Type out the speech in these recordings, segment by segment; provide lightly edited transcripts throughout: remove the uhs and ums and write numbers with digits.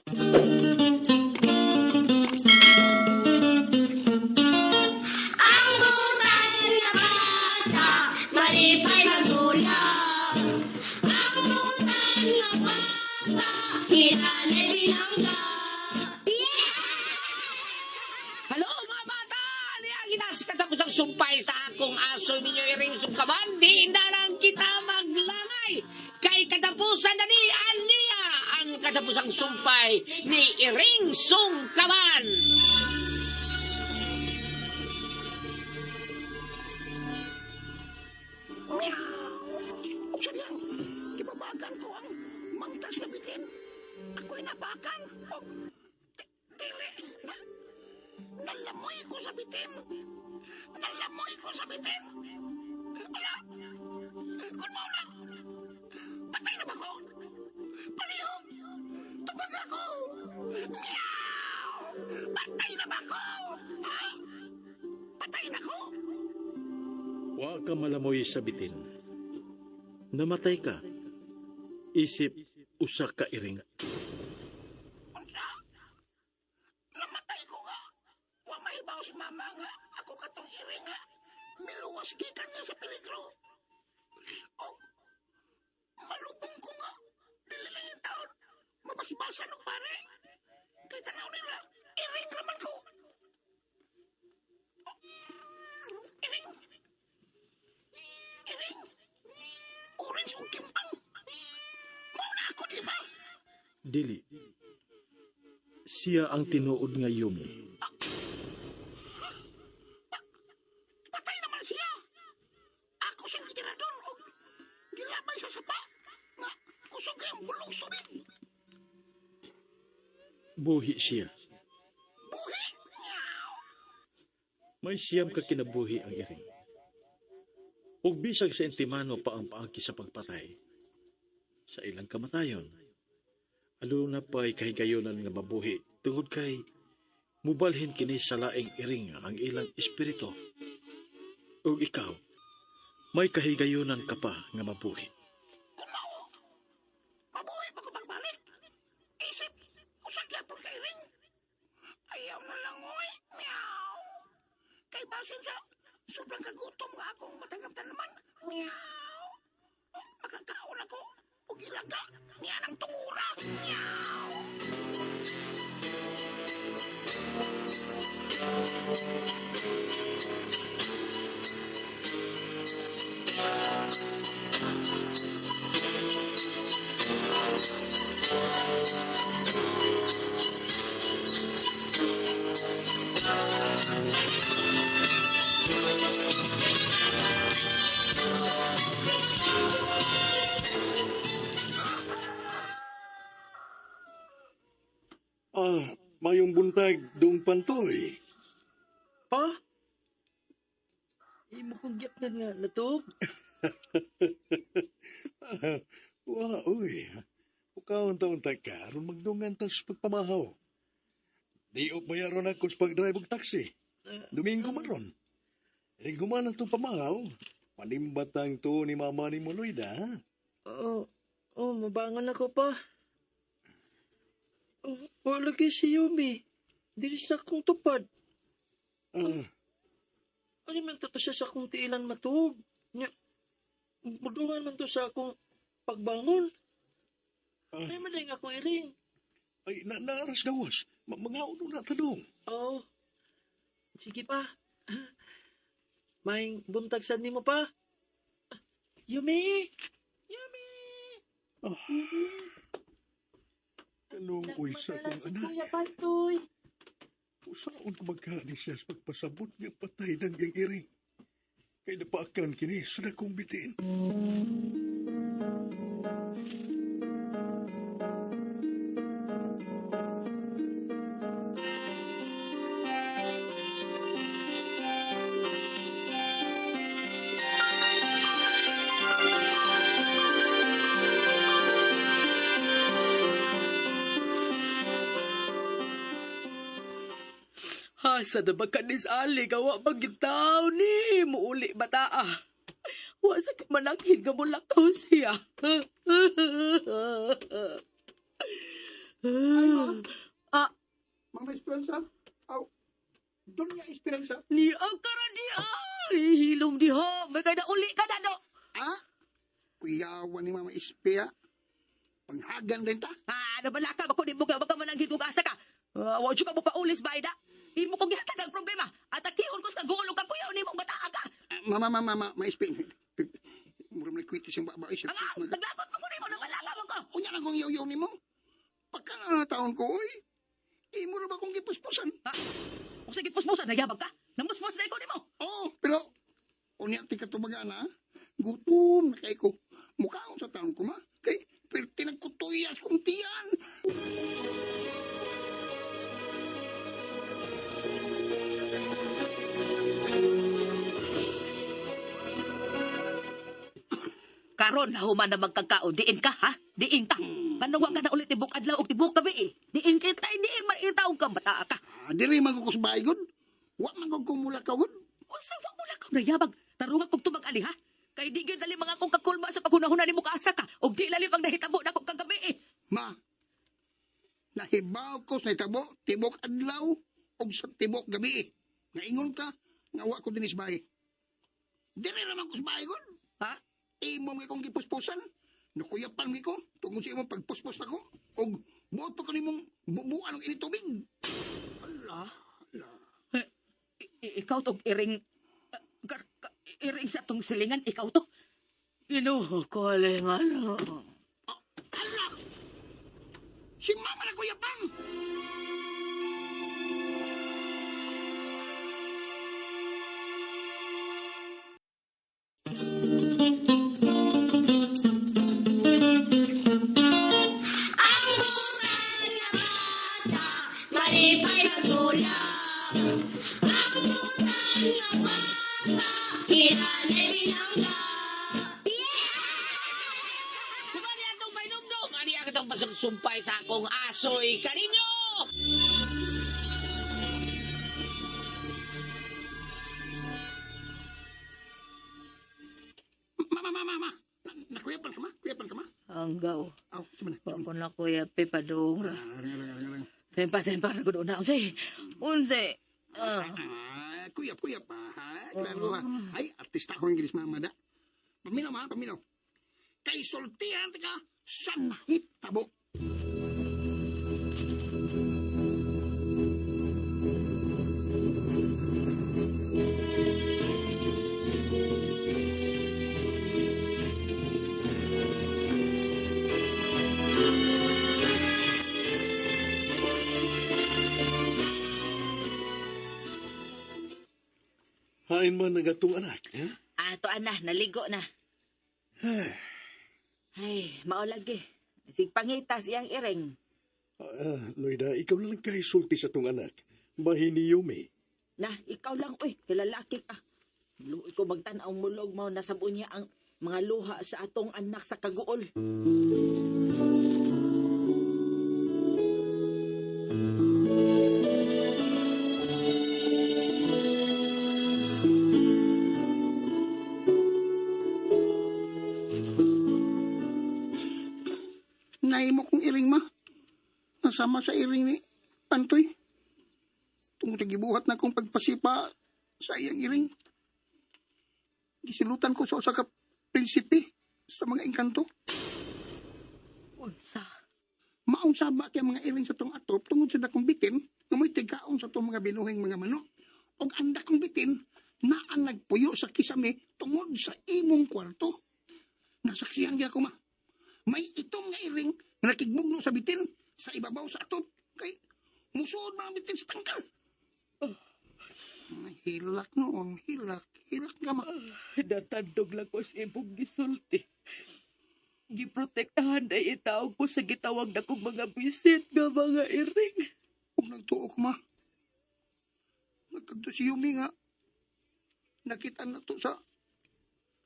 Ang butas na bata, malipay magulang. Ang butas na bata, hinanay binangga. Halo mga bata! Niya ginas katapos ang sumpay sa akong aso ninyo iring sungkaban. Di na lang kita maglangay. Kay katapusan na ni Ania ang katapusang sumpay ni Iring Sungkaban. Usa diyan, ibabagan ko ang mangtas na bitin. Ako'y nabakan. Dili. Nalamoy ko sa bitin. Nalamoy ko sa bitin. Ala, kung mo na. Patay na ba ko? Palihog. Tubag ako. Meow! Patay na ba ko? Ha? Patay na ko? Wa ka malamoy sa bitin. Namatay ka. Isip usa ka iring. Namatay ko nga. Wa mahibaw si mama nga. Ako katong iring nga. Miluwas gikan niya sa peligro. O, malubong ko nga. Dililingin taon. Mabasbasan ng pare. Kaya tanaw nila. Iring naman ko. O, iring. Iring. Orange o kimpang. Mauna ako, di ba? Dili. Siya ang tinuod nga Yumi. Patay naman siya. Ako siyang gitirador o gilabay sa sapa. Nga, kusog kayang bulong sulit. Buhi siya. Buhi. Meow. May siyam ka kinabuhi ang iring. Ug bisag sa intimano pa ang paagi sa pagpatay. Sa ilang kamatayon. Alo na pa'y kahigayonan nga mabuhi tungod kay mubalhin kini sa laing iring ang ilang espiritu. Ug ikaw, may kahigayonan ka pa nga mabuhi. Kung mao, mabuhay pa ko pagbalik. Isip, usag yapon kay ring. Ayaw na lang, oy. Meow. Kay basin sa sobrang kagutom nga akong matagaptan naman. Meow. Makakaon ako. O gilaga niya ng tungura. Meow. Mayong buntag dong pantoy. Pa? Imo kong gyap na nga natog. Uy. Ukaon taon ta karon magdungan tas pagpamahaw. Di og bayaron ako sa pag-drive og taxi. Domingo man ron. Guman ang itong pamahaw. Panimbatang to ni mama ni Moloida, ha? Mabangon ako pa. Wala kay si Yumi. Dili sa akong tupad. Ano man to siya sa akong tiilan matug? Budungan man to sa akong pagbangon. Ay man nga akong iring. Ay, naaras gawas. Mga uno na tanong. Oo. Sige pa. May buntag sa mo pa. Yumi! Yumi! Kanong uysa kong anak. Kuya Pantoy. Usaon ko magkani siya sa pagpasabot niya patay ng iyang iring. Kay napaakan kini sa dakong bitin. Hasa na ba kanis ali gawa pagitaw ni muuli bataa. Wa sa kamanakid ka mulakaw siya. Ah, Mama Esperanza. Aw. Doon nga Esperanza. ni akara di hilong di ho. May kaya uli ka na do. Ha? Kuyawan ni Mama Espea. Panghagan din ta. Ano ba laka? Bako di mo ka, baka mananggit kong asa ka. Huwag siya ka mo paulis ba, Ida? Imo kong gihatag ang problema. At akihon ko sa gulo ka, kuya, ni mong bataa ka. Mama Espea. Mura mo kwiti siyang babae siya. Nga, naglakot mo ko rin mo na malaka mo ko. Unya na kong yaw-yaw ni mo. Pagka na taon ko, oy. Imo na ba kong gipuspusan? Kung sige, puspusan, nagyabag ka. Namuspus na ikaw ni mo. Oo, pero unya ti katubaga na. Gutom na kay ko. Mukha akong sa taon ko ma. Kay perti nagkutuyas kong tiyan. Karon, nahuman na magkagkaon. Diin ka, ha? Diin ka. Manawag ka na ulit tibok adlaw o tibok gabi, eh. Diin kita, diin maitaw ka, bataa ka. Diri magkukusbay gud. Wa magkukumula ka gud. Unsa wa mo lang na yabag. Tarungan kog tubag ali ha. Kay di gyud dali mga kong kakulma sa paghunahuna nimo kaasa ka. Og di lalim ang nahitabo nako kagabi eh. Ma, nahibaw ko sa tabo, tibok adlaw, o sa tibok gabi. Naingon ka, nga wa ko dinis bahay. Diri naman ko sa bahay gud. Ha? Imo nga kong gipuspusan. Nakuyapan nga ko, tungkol sa imong pagpuspos ako. O buot pa ko nimong bubuan ng initubig. Ah? Ikaw tong iring iring sa tong silingan ikaw to. Inuhukolingan. Ala! Si mama na kuyapan! Ang butan na bata, malipay na tulang. Ang butan na bata, hiranay binangga. Kumali atong mainumdum. Ani ang itong pasagsumpay sa akong asoy kaninyo. Mama! Nakuyapan ka ma? Kuyapan ka ma? Hanggaw. Aw, cuman. Wa ko na kuya pipadong. Lang. Tempa na gud na unsay. Unsay. Kuyap pa. Klaro ha. Ay, artista ko yung gilis mama da. Paminaw. Kay sultihan ka sa nahitabo. Hain man nagatong anak, ha? Ato ana naligo na. Ay, Ay, mao lagi. Sig pangitas iyang iring. Loida, ikaw na lang kahisulti sa tong anak. Bahin ni Yumi. Na, ikaw lang, uy, kilalaki ka. Luoy ko magtanaw mulog mo nasabon niya ang mga luha sa atong anak sa kaguol. Naimo kong iring ma. Nasama sa iring ni Pantoy. Tungkol gibuhat na kong pagpasipa sa iyang iring. Gisilutan ko sa usa ka prinsipe sa mga engkanto. Unsa? Maong saba kay mga iring sa tong atop tungod sa dakong bitin nga mo'y tigkaon sa tong mga binuhing mga manok. Og ang dakong bitin na ang nagpuyo sa kisame tungod sa imong kwarto. Nasaksihan gyud ko ma. May itong nga iring nga nakigbugno sa bitin sa ibabaw sa atop. Kay musuod mga bitin sa tangkal. Hilak noon, hilak ka ma. Natandog lang ko sa imong gisulti. Giprotektahan ay itaw ko sa gitawag na kong mga bisit nga mga iring. Huwag nagtuo ko ma. Nagkanto si Yumi nga. Nakita na to sa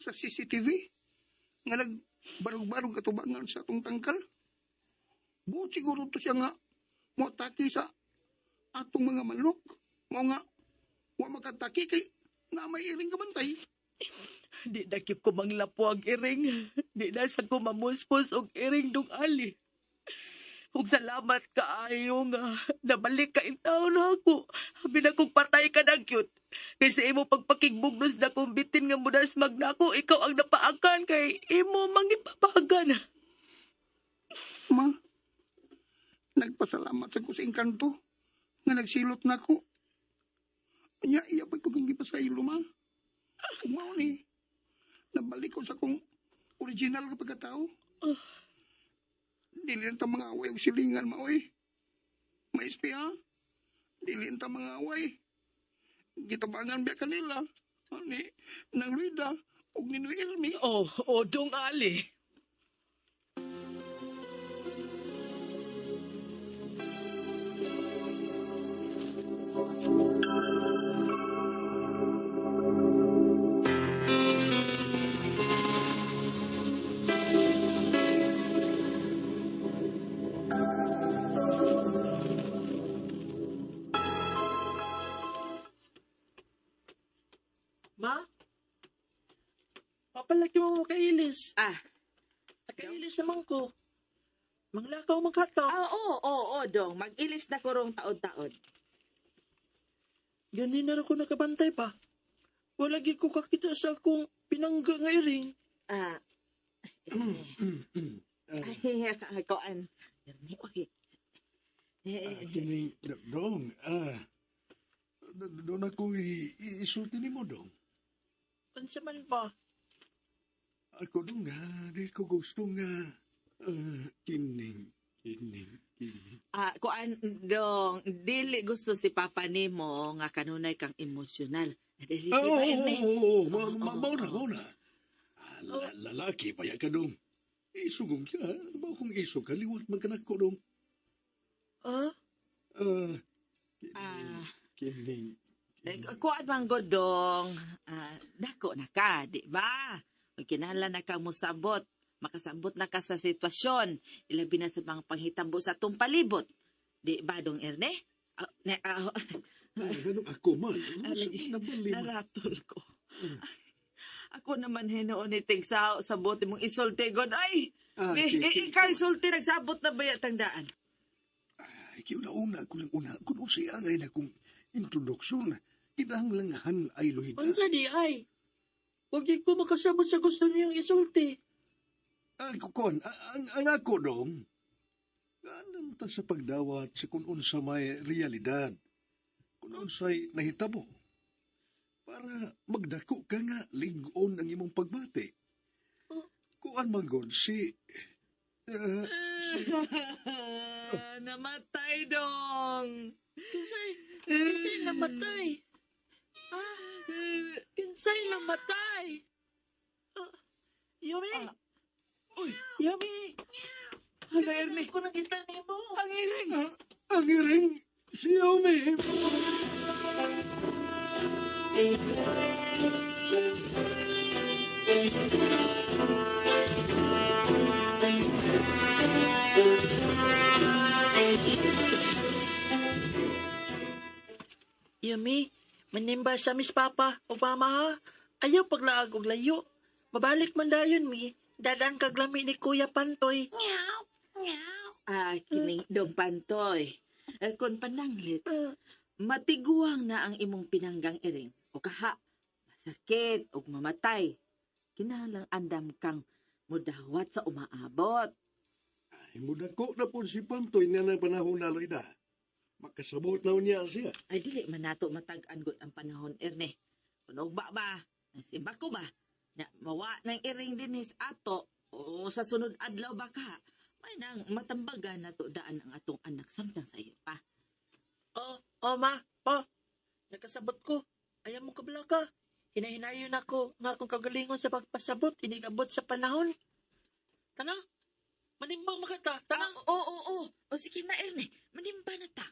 CCTV. Nga nagbarog-barog katubangan sa atong tangkal. Buot siguro to siya nga moatake sa atong mga manok. Mao nga wa makatake kay na may iring kabantay. Di na kip ko manglapo ang iring. Di na sa ko mamuspos og iring dong ali. Ug salamat kaayo nga nabalik ka in taon ako. Habi na kong patay ka na gyud. Kasi imo pagpakigbugnos na kong bitin nga mudas magnako, ikaw ang napaakan kay imo mangipapagan. Ma, nagpasalamat sa ko sa engkanto nga nagsilot na ko. Anya, iya pa ko kang gipasaylo, ma. Mao ni, nabalik ko sa kong original nga pagkatao. Dili ta mga away og silingan, ma, oy. Maispi, ha? Dili ta mga away. Gitabangan biya kanila. Ani, nang Rida, og ni Elmi. Oh, dong ali. Ma? Papalaki mo makailis. Ah, Nakailis naman ko. Manglakaw magkataw. oo, dong. Mag-ilis na ko rong taon-taon. Ganin na ako nakabantay pa. Walagi ko kakita sa akong pinangga nga iring. Ah, ay, koan. Oy. Kini, dong, doon ako isulti ni mo, dong. Pansa man pa. Ako dong nga, di ko gusto nga, kining. Kuan dong, dili gusto si Papa nimo nga kanunay kang emosyonal. Dili Oo, ba ini? mauna. Lalaki, paya ka dong. Isugong ka, ba kung isug ka, liwat magkanak ko dong. Ah? Kining. Kuan man god dong. Dako na ka, di ba? Pag kinahanglan na kang musabot, makasabot na ka sa sitwasyon, ilabi na sa mga panghitambo sa atong palibot. Di ba dong Erne? Ganun ako man. Naratol ko. Ako naman hinoon ni tigsa sa bote mong isulti god. Ay! Ikaw isulti nagsabot na ba yatang daan? Ay, una, kung siya ngay na kung introduksyon, kinahanglangan ay lohita. Pansa di ay. Huwag di ko makasabot sa gusto niyang isulti. Kukon, ang ako dong, ganun ta sa pagdawat sa kung unsa may realidad, kung unsay nahitabo, para magdako ka nga ligon ang imong pagbati. Kuan manggod si... Namatay dong! Kinsay namatay? Kinsay namatay? Yumi? Uy! Yumi! Ano, Erne? Ko nakita niyo mo. Ang iring! Ang iring, si Omi. Yumi, manimba sa Miss Papa o Mama ha. Ayaw paglaag og layo. Babalik man dayon mi. Dadan kag lami ni Kuya Pantoy. Kining dong Pantoy. Kung pananglit, matiguang na ang imong pinanggang iring. O kaha, masakit o mamatay. Kinahanglang andam kang mudawat sa umaabot. Ay, mudako na po si Pantoy na ng panahon na Loida. Makasabot na niya siya. Ay, dili man nato matag-an gud ang panahon, Erne. Kunog ba? Simba ko ba? Na, mawa ng iring dinis ato o sa sunod adlaw ba ka? May nang matambagan na to daan ang atong anak samtang sa iyo pa. Ma. Nakasabot ko. Ayaw mo kabla ka. Hinahinayon ako nga akong kagalingon sa pagpasabot. Inigabot sa panahon. Tana? Manimbang makata. Tana? Oo. O sige na, Erne. Manimba na ta.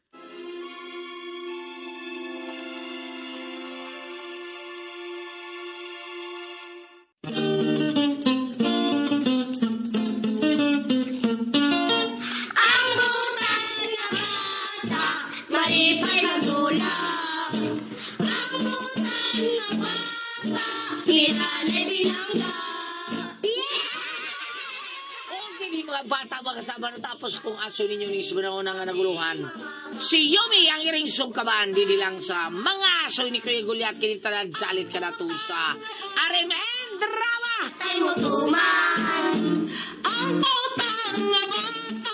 Ang butan na bata, malipay magulang. Ang butan na bata, hinanay binangga. O, gini mga bata mga kasama na tapos kung aso ninyo ni Subanao nga naguluhan. Si Yumi ang iring sungkaban, di lang sa mga aso ni Kuya Gulyat kinita nagsalit ka na to sa RM and Drama. Tay mo tuman ang putang nga bata.